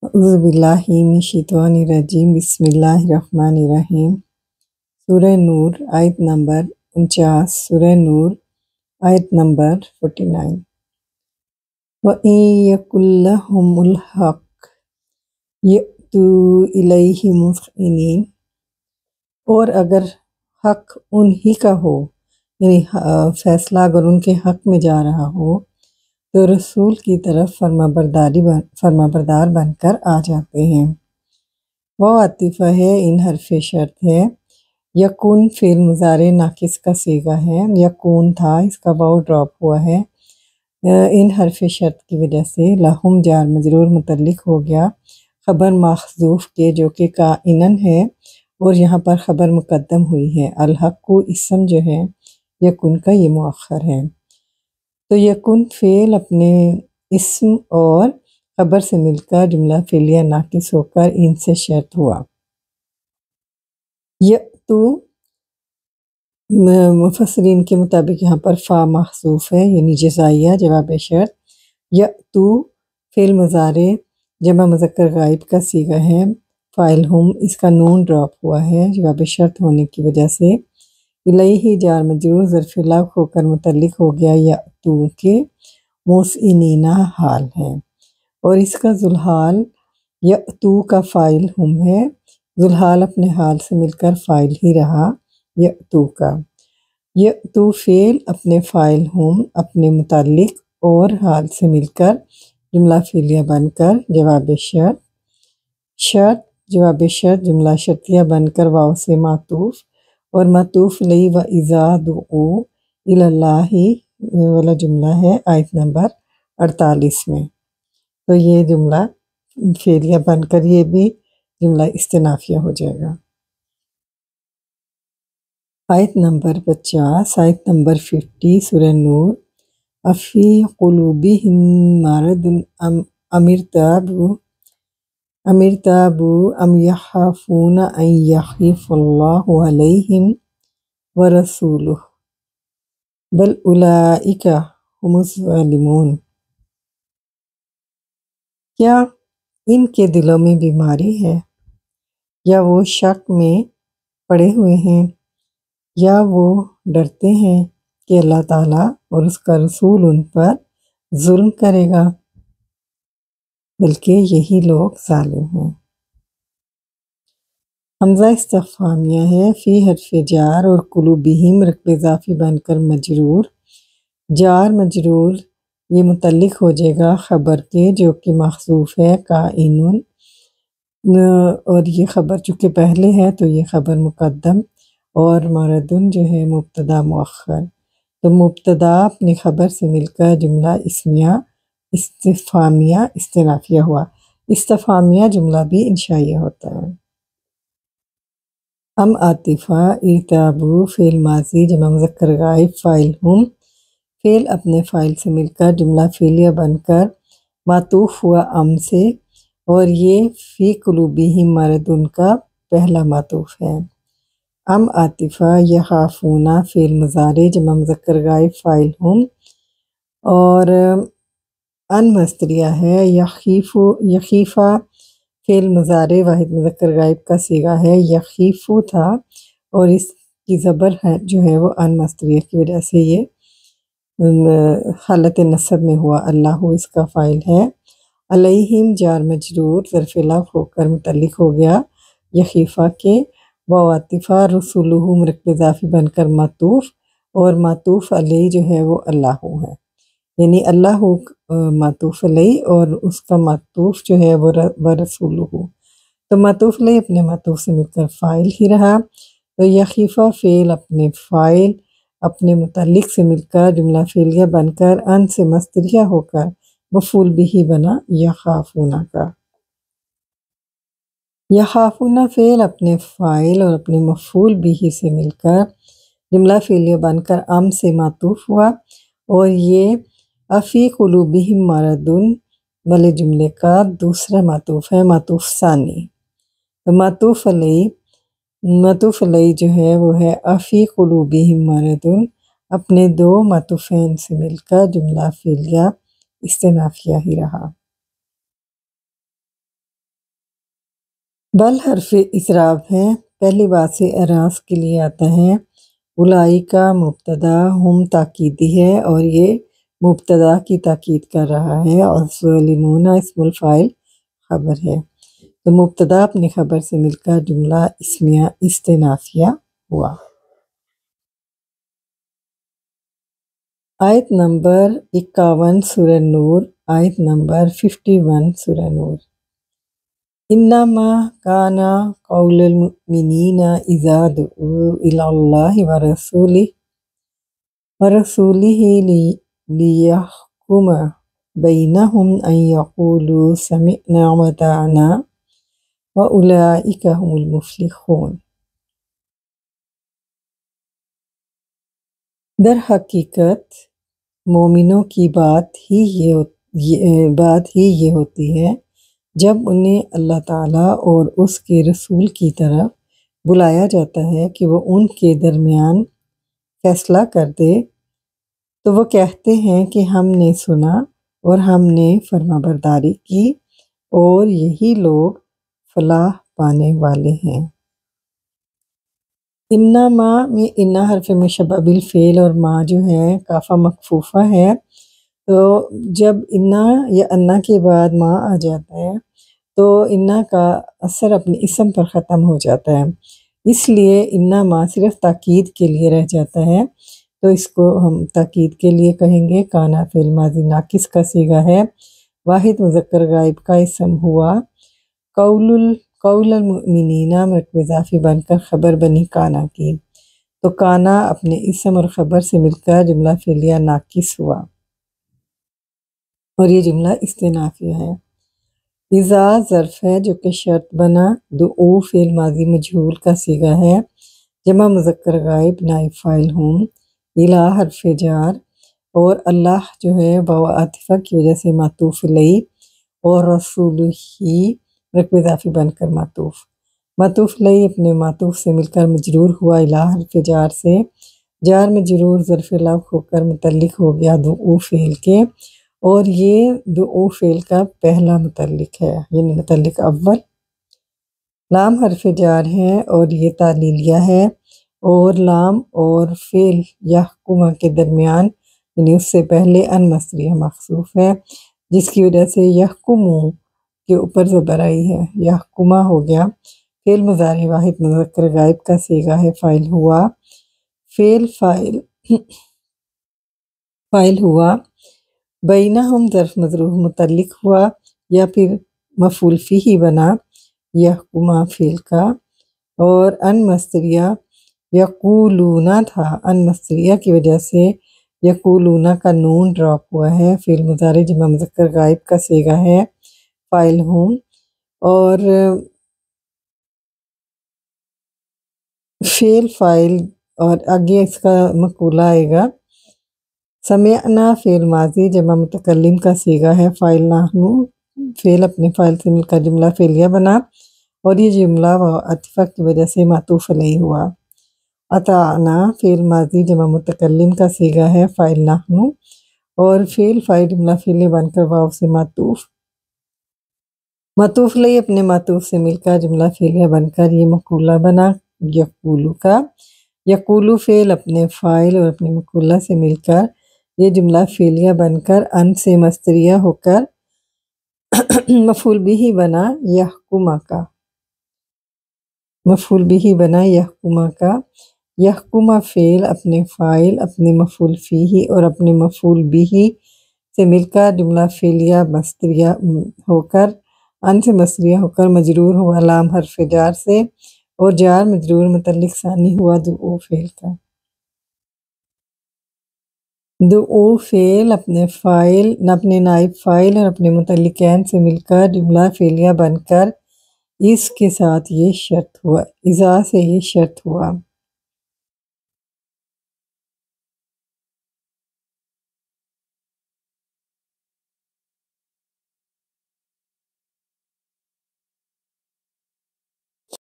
اعوذ باللہ من الشیطان الرجیم بسم اللہ الرحمن الرحیم۔ سورہ نور آیت نمبر 49، سورہ نور آیت نمبر 49۔ وَإِن يَكُن لَّهُمُ الْحَقُّ يَأْتُوا إِلَيْهِ مُذْعِنِينَ، اور اگر حق انہی کا ہو، یعنی فیصلہ اگر ان کے حق میں جا رہا ہو تو رسول کی طرف فرمانبردار بن کر آ جاتے ہیں۔ وہ عاطفہ ہے، ان حرف شرط ہے۔ یکون فعل مضارع ناقص کا صیغہ ہے، یکون تھا، اس کا واو ڈراپ ہوا ہے ان حرف شرط کی وجہ سے۔ لہم جار مجرور متعلق ہو گیا خبر محذوف کے، جو کہ کائنن ہے اور یہاں پر خبر مقدم ہوئی ہے۔ الحق کو اسم جو ہے یکون کا یہ مؤخر ہے، تو یکون فعل اپنے اسم اور خبر سے مل کر جملہ فعلیہ ناقص ہو کر ان سے شرط ہوا۔ یأتو مفسرین کے مطابق یہاں پر فا محذوف ہے، یعنی جزائیہ جواب شرط۔ یأتو فعل مضارع جمع مذکر غائب کا صیغہ ہے، فاعل ہم، اس کا نون ڈراپ ہوا ہے جواب شرط ہونے کی وجہ سے۔ الیہ جار مجرور ظرف لغو ہو کر متعلق ہو گیا یأتو کے، موسئنین حال ہے، اور اس کا ذوالحال یأتو کا فاعل ہم ہے، ذوالحال اپنے حال سے مل کر فاعل ہی رہا یأتو کا۔ یأتو فعل اپنے فاعل ہم، اپنے متعلق اور حال سے مل کر جملہ فعلیہ بن کر جواب شرط، شرط جواب شرط جملہ شرطیہ بن کر واو سے معطوف، اور معطوف علیہ وَإِذَا دُعُوا إِلَى اللَّهِ والا جملہ ہے آیت نمبر 48 میں، تو یہ جملہ فعلیہ بن کر یہ بھی جملہ استنافیہ ہو جائے گا۔ آیت نمبر 50، آیت نمبر 50 سورہ نور۔ افی قلوبہم مرض ام ارتابوا ام یخافون ان یخیف اللہ علیہم ورسولہ بل اولئک ہم الظالمون۔ کیا ان کے دلوں میں بیماری ہے، یا وہ شک میں پڑے ہوئے ہیں، یا وہ ڈرتے ہیں کہ اللہ تعالیٰ اور اس کا رسول ان پر ظلم کرے گا، بلکہ یہی لوگ ظالم ہیں۔ حمزہ استفہامیہ ہے، فی حرف جار اور قلوبہم رقب اضافی بن کر مجرور، جار مجرور یہ متعلق ہو جائے گا خبر کے جو کہ محذوف ہے کائنن، اور یہ خبر چونکہ پہلے ہے تو یہ خبر مقدم، اور مردن جو ہے مبتدا مؤخر، تو مبتدا اپنی خبر سے مل کر جملہ اسمیہ استفہامیہ استنافیہ ہوا۔ استفہامیہ جملہ بھی انشائیہ ہوتا ہے۔ ام عاطفہ، ارتابوا فعل ماضی جمع مذکر غائب فاعل ہم، فعل اپنے فاعل سے مل کر جملہ فعلیہ بن کر معطوف ہوا ام سے، اور یہ فی قلوبہم مرض ان کا پہلا معطوف ہے۔ ام عاطفہ، یخافون فعل مضارع جمع مذکر غائب فاعل ہم، اور ان مصدریہ ہے، یخیفہ فعل مضارع واحد مذکر غائب کا صیغہ ہے، یخیفو تھا، اور اس کی زبر ہے جو ہے وہ ان مصدریہ کی وجہ سے یہ حالت نصب میں ہوا، اللہ اس کا فاعل ہے۔ علیہم جار مجرور ظرف لغو ہو کر متعلق ہو گیا یخیفہ کے، واو عاطفہ رسولہ مرکب اضافی بن کر معطوف، اور معطوف علیہ جو ہے وہ اللہ ہے، یعنی اللہ معطوف علیہ اور اس کا معطوف جو ہے وہ رسولہ، تو معطوف علیہ اپنے معطوف سے مل کر فاعل ہی رہا، تو یخیفہ فعل اپنے فاعل اپنے متعلق سے مل کر جملہ فعلیہ بن کر ان سے مصدریہ ہو کر مفعول بھی بنا یخافون کا۔ یخافون فعل اپنے فاعل اور اپنے مفعول بھی سے مل کر جملہ فعلیہ بن کر ام سے معطوف ہوا، اور یہ افی قلوبہم مرض والے جملے کا دوسرا معطوف ہے، معطوف ثانی، تو معطوف علیہ جو ہے وہ ہے افی قلوبہم مرض، اپنے دو معطوفین سے مل کر جملہ فعلیہ استنافیہ ہی رہا۔ بل حرف اسراف ہے، پہلی بات سے اعراض کے لیے آتا ہے۔ الائی کا مبتدا ہم تاکیدی ہے اور یہ مبتدا کی تاکید کر رہا ہے، اور ظالمون اسم الفاعل خبر ہے، تو مبتدا اپنی خبر سے مل کر جملہ اسمیہ استنافیہ ہوا۔ آیت نمبر 51 سورہ نور، آیت نمبر 51 سورہ نور۔ انما کان قول المؤمنین اذا دعوا الی اللہ ورسولہ لیحکم بینہم ان یقولوا سمعنا واطعنا واولئک هم المفلحون۔ در حقیقت مومنوں کی بات ہی یہ ہوتی ہے جب انہیں اللہ تعالیٰ اور اس کے رسول کی طرف بلایا جاتا ہے کہ وہ ان کے درمیان فیصلہ کر دے، تو وہ کہتے ہیں کہ ہم نے سنا اور ہم نے فرما برداری کی، اور یہی لوگ فلاح پانے والے ہیں۔ انما میں انا حرف مشبہ بالفعل اور ما جو ہے کافہ مکفوفہ ہے، تو جب انا یا انا کے بعد ما آ جاتا ہے تو انا کا اثر اپنے اسم پر ختم ہو جاتا ہے، اس لیے انا ما صرف تاکید کے لیے رہ جاتا ہے، تو اس کو ہم تاکید کے لیے کہیں گے۔ کانا فعل ماضی ناقص کا صیغہ ہے، واحد مذکر غائب کا اسم ہوا، قول المؤمنین مرکب اضافی بن کر خبر بنی کانا کی، تو کانا اپنے اسم اور خبر سے مل کر جملہ فعلیہ ناقص ہوا، اور یہ جملہ استنافیہ ہے۔ اذا ظرف ہے جو کہ شرط بنا، دعو فعل ماضی مجہول کا صیغہ ہے، جمع مذکر غائب نائب فاعل ہوں، الی حرف جار، اور اللہ جو ہے واو عاطفہ کی وجہ سے معطوف علیہ، اور رسول ہی مرکب اضافی بن کر معطوف علیہ اپنے معطوف سے مل کر مجرور ہوا الی حرف جار سے، جار مجرور ظرف لفظ ہو کر متعلق ہو گیا دعو فعل کے، اور یہ دعو فعل کا پہلا متعلق ہے، یعنی متعلق اول۔ لام حرف جار ہے اور یہ تعلیلیہ ہے، اور لام اور فعل یحکمہ کے درمیان یعنی اس سے پہلے ان مصدریہ مخصوف ہے، جس کی وجہ سے یحکمو کے اوپر زبر آئی ہے، یحکمہ ہو گیا۔ فعل مضارع واحد مذکر غائب کا صیغہ ہے، فاعل ہوا، فاعل ہوا، بینہم ظرف مظروف متعلق ہوا، یا پھر مفعول فیہ بنا یحکمہ فعل کا، اور ان مصدریہ یقولون تھا، ان مصدریہ کی وجہ سے یقولون کا نون ڈراپ ہوا ہے، فعل مضارع جمع مذکر غائب کا صیغہ ہے، فاعل ہوں، اور فعل فاعل اور آگے اس کا مقولہ آئے گا۔ سمعنا فعل ماضی جمع متکلم کا صیغہ ہے، فاعل نحن فعل اپنے فاعل سے مل کر جملہ فعلیہ بنا، اور یہ جملہ عاطفہ کی وجہ سے معطوف علیہ ہوا۔ اطعنا فعل ماضی جمع متکلم کا صیغہ ہے، فاعل نحن، اور فعل فاعل جملہ فعلیہ بن کر واو سے معطوف علیہ اپنے معطوف سے مل کر جملہ فعلیہ بن کر یہ مقولہ بنا یقولو کا۔ یقولو فعل اپنے فاعل اور اپنے مقولہ سے مل کر یہ جملہ فعلیہ بن کر ان سے مصدریہ ہو کر مفعول بھی بنا یحکمہ کا، یحکمہ فعل اپنے فاعل اپنے مفعول فیہ اور اپنے مفعول بھی سے مل کر جملہ فعلیہ مصدریہ ہو کر ان سے مصدریہ ہو کر مجرور ہوا لام حرف جار سے، اور جار مجرور متعلق ثانی ہوا دعو فعل کا۔ دعو فعل اپنے نائب فاعل اور اپنے متعلقین سے مل کر جملہ فعلیہ بن کر اس کے ساتھ یہ شرط ہوا، اذا سے یہ شرط ہوا